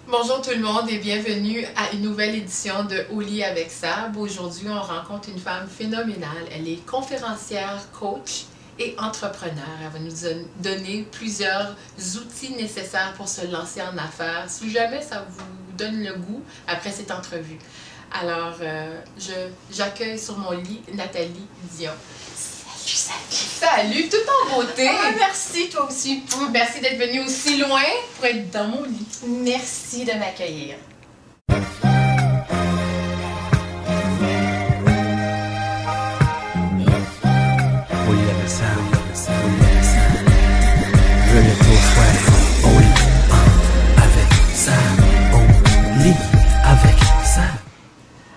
Bonjour tout le monde et bienvenue à une nouvelle édition de Au lit avec Sab. Aujourd'hui, on rencontre une femme phénoménale. Elle est conférencière, coach et entrepreneur. Elle va nous donner plusieurs outils nécessaires pour se lancer en affaires, si jamais ça vous donne le goût après cette entrevue. Alors, j'accueille sur mon lit Nathalie Dion. Salut, tout en beauté. Ah, merci, toi aussi. Merci d'être venue aussi loin pour être dans mon lit. Merci de m'accueillir.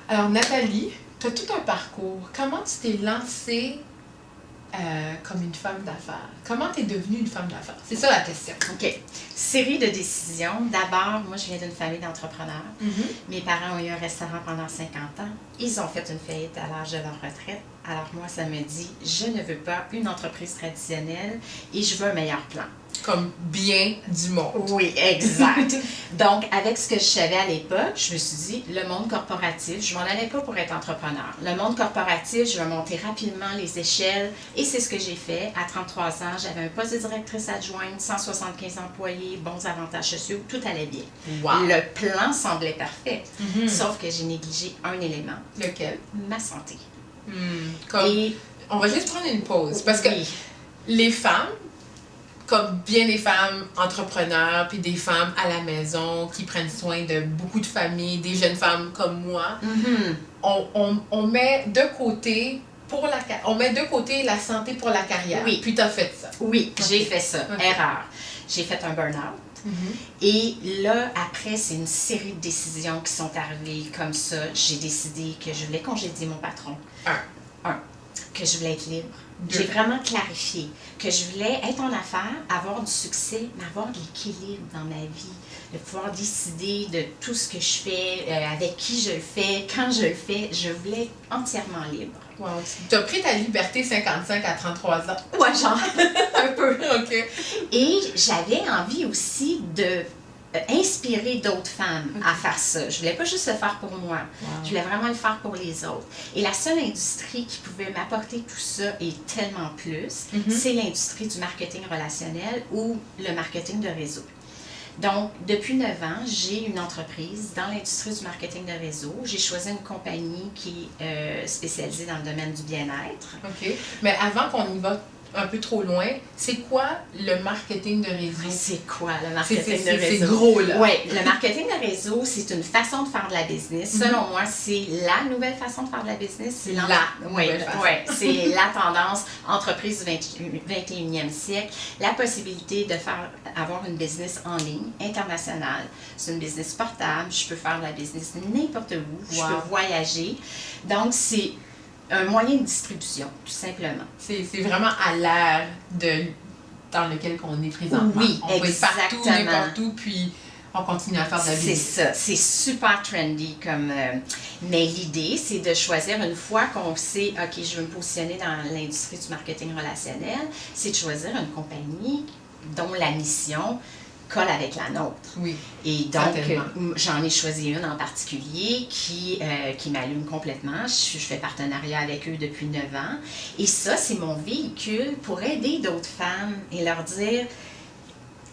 Alors, Nathalie, tu as tout un parcours. Comment tu t'es lancée comme une femme d'affaires? Comment tu es devenue une femme d'affaires? C'est ça la question. OK. Série de décisions. D'abord, moi, je viens d'une famille d'entrepreneurs. Mes parents ont eu un restaurant pendant 50 ans. Ils ont fait une faillite à l'âge de leur retraite. Alors moi, ça me dit, je ne veux pas une entreprise traditionnelle et je veux un meilleur plan. Comme bien du monde. Oui, exact. Donc, avec ce que je savais à l'époque, je me suis dit, le monde corporatif, je m'en allais pas pour être entrepreneur. Le monde corporatif, je vais monter rapidement les échelles et c'est ce que j'ai fait. À 33 ans, j'avais un poste de directrice adjointe, 175 employés, bons avantages sociaux, tout allait bien. Wow. Le plan semblait parfait, sauf que j'ai négligé un élément. Lequel? Ma santé. On va juste prendre une pause parce que les femmes, comme bien des femmes entrepreneurs, puis des femmes à la maison qui prennent soin de beaucoup de familles, des jeunes femmes comme moi, on met de côté la santé pour la carrière. Oui. Puis tu as fait ça. Oui, Okay. j'ai fait ça. Okay. Erreur. J'ai fait un burn-out. Et là, après, c'est une série de décisions qui sont arrivées comme ça. J'ai décidé que je voulais congédier mon patron. Que je voulais être libre. J'ai vraiment clarifié que je voulais être en affaires, avoir du succès, mais avoir de l'équilibre dans ma vie, de pouvoir décider de tout ce que je fais, avec qui je le fais, quand je le fais. Je voulais être entièrement libre. Wow. Tu as pris ta liberté 55 à 33 ans. Ouais, genre, un peu. OK. Et j'avais envie aussi de inspirer d'autres femmes à faire ça. Je voulais pas juste le faire pour moi. Wow. Je voulais vraiment le faire pour les autres. Et la seule industrie qui pouvait m'apporter tout ça et tellement plus, c'est l'industrie du marketing relationnel ou le marketing de réseau. Donc, depuis 9 ans, j'ai une entreprise dans l'industrie du marketing de réseau. J'ai choisi une compagnie qui est spécialisée dans le domaine du bien-être. OK. Mais avant qu'on y va un peu trop loin, c'est quoi le marketing de réseau? C'est quoi le marketing de réseau? C'est gros, là. Oui, le marketing de réseau, c'est une façon de faire de la business. Selon moi, c'est la nouvelle façon de faire de la business. C'est c'est la tendance entreprise du 21e siècle. La possibilité de avoir une business en ligne, internationale. C'est une business portable. Je peux faire de la business n'importe où. Je peux voyager. Donc, c'est un moyen de distribution, tout simplement. C'est vraiment à l'ère dans lequel on est présentement. Oui, on peut être partout, n'importe où, puis on continue à faire de la business. C'est ça, c'est super trendy comme... mais l'idée, c'est de choisir une fois qu'on sait, OK, je veux me positionner dans l'industrie du marketing relationnel, c'est de choisir une compagnie dont la mission colle avec la nôtre. Oui. Et donc, j'en ai choisi une en particulier qui m'allume complètement. Je fais partenariat avec eux depuis 9 ans. Et ça, c'est mon véhicule pour aider d'autres femmes et leur dire,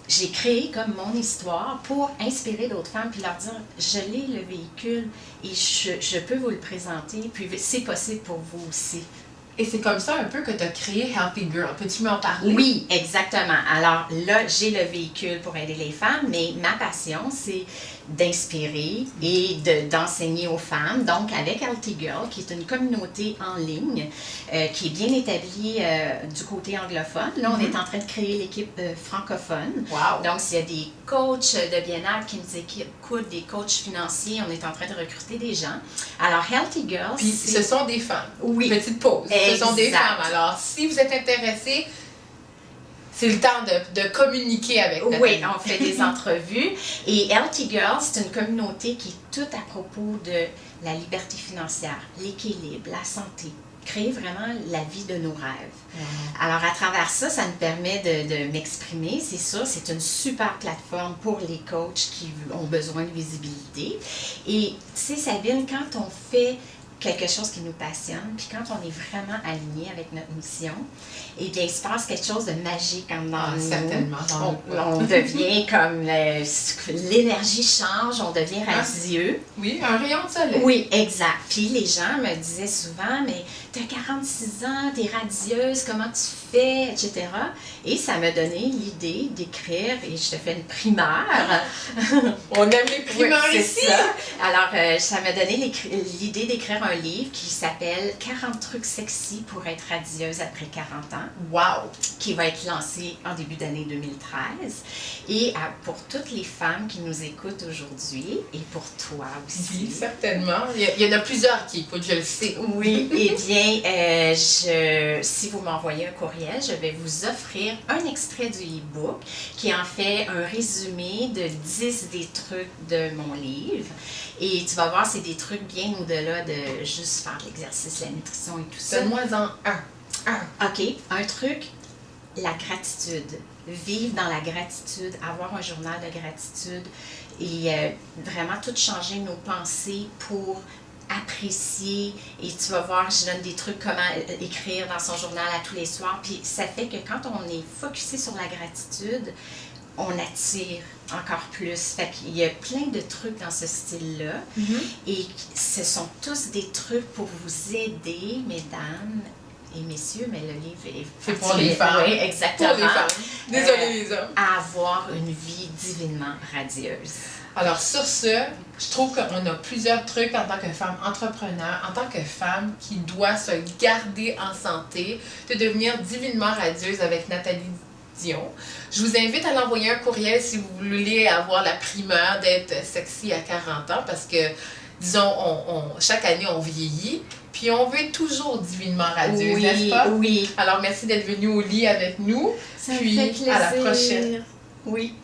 j'ai créé comme mon histoire pour inspirer d'autres femmes puis leur dire, je l'ai le véhicule et je peux vous le présenter, puis c'est possible pour vous aussi. Et c'est comme ça un peu que tu as créé Healthy Girl. Peux-tu m'en parler? Oui, exactement. Alors là, j'ai le véhicule pour aider les femmes, mais ma passion, c'est d'inspirer et d'enseigner aux femmes. Donc, avec Healthy Girl, qui est une communauté en ligne, qui est bien établie du côté anglophone. Là, on est en train de créer l'équipe francophone. Wow. Donc, s'il y a des coachs de bien-être qui nous écoutent, des coachs financiers, on est en train de recruter des gens. Alors, Healthy Girl, puis ce sont des femmes. Oui. Petite pause. Exact. Ce sont des femmes. Alors, si vous êtes intéressés, c'est le temps de communiquer avec Nathalie. Oui, on fait des entrevues. Et Healthy Girls, c'est une communauté qui est toute à propos de la liberté financière, l'équilibre, la santé. créer vraiment la vie de nos rêves. Alors, à travers ça, ça nous permet de m'exprimer. C'est sûr, c'est une super plateforme pour les coachs qui ont besoin de visibilité. Et, tu sais, Sabine, quand on fait quelque chose qui nous passionne, puis quand on est vraiment aligné avec notre mission, eh bien, il se passe quelque chose de magique en nous. Certainement. On devient comme l'énergie change, on devient radieux. Oui, un rayon de soleil. Oui, exact. Puis les gens me disaient souvent, mais tu as 46 ans, tu es radieuse, comment tu fais, etc. Et ça m'a donné l'idée d'écrire, et je te fais une primaire. On aime les primeurs oui, ici. Ça. Alors, ça m'a donné l'idée d'écrire un livre qui s'appelle 40 trucs sexy pour être radieuse après 40 ans. Wow! Qui va être lancé en début d'année 2013. Et pour toutes les femmes qui nous écoutent aujourd'hui, et pour toi aussi. Oui, certainement. Il y en a plusieurs qui écoutent, je le sais. Oui, eh bien, si vous m'envoyez un courriel, je vais vous offrir un extrait du e-book qui en fait un résumé de 10 des trucs de mon livre. Et tu vas voir, c'est des trucs bien au-delà de juste faire de l'exercice, la nutrition et tout ça. Donne-moi-en un. OK, un truc, la gratitude. Vivre dans la gratitude, avoir un journal de gratitude et vraiment tout changer nos pensées pour apprécier. Et tu vas voir, je donne des trucs comment écrire dans son journal à tous les soirs. Puis ça fait que quand on est focusé sur la gratitude, on attire encore plus. Fait qu'il y a plein de trucs dans ce style-là. Et ce sont tous des trucs pour vous aider, mesdames et messieurs, mais le livre est c'est pour les femmes. Oui, exactement. Pour les femmes. Désolée les hommes. À avoir une vie divinement radieuse. Alors sur ce, je trouve qu'on a plusieurs trucs en tant que femme entrepreneur, en tant que femme qui doit se garder en santé, de devenir divinement radieuse avec Nathalie Dion. Je vous invite à l'envoyer un courriel si vous voulez avoir la primeur d'être sexy à 40 ans parce que, disons, chaque année on vieillit. Puis on veut être toujours divinement radieuse, n'est-ce pas? Oui. Alors merci d'être venu au lit avec nous. Ça puis me fait plaisir. à la prochaine. Oui.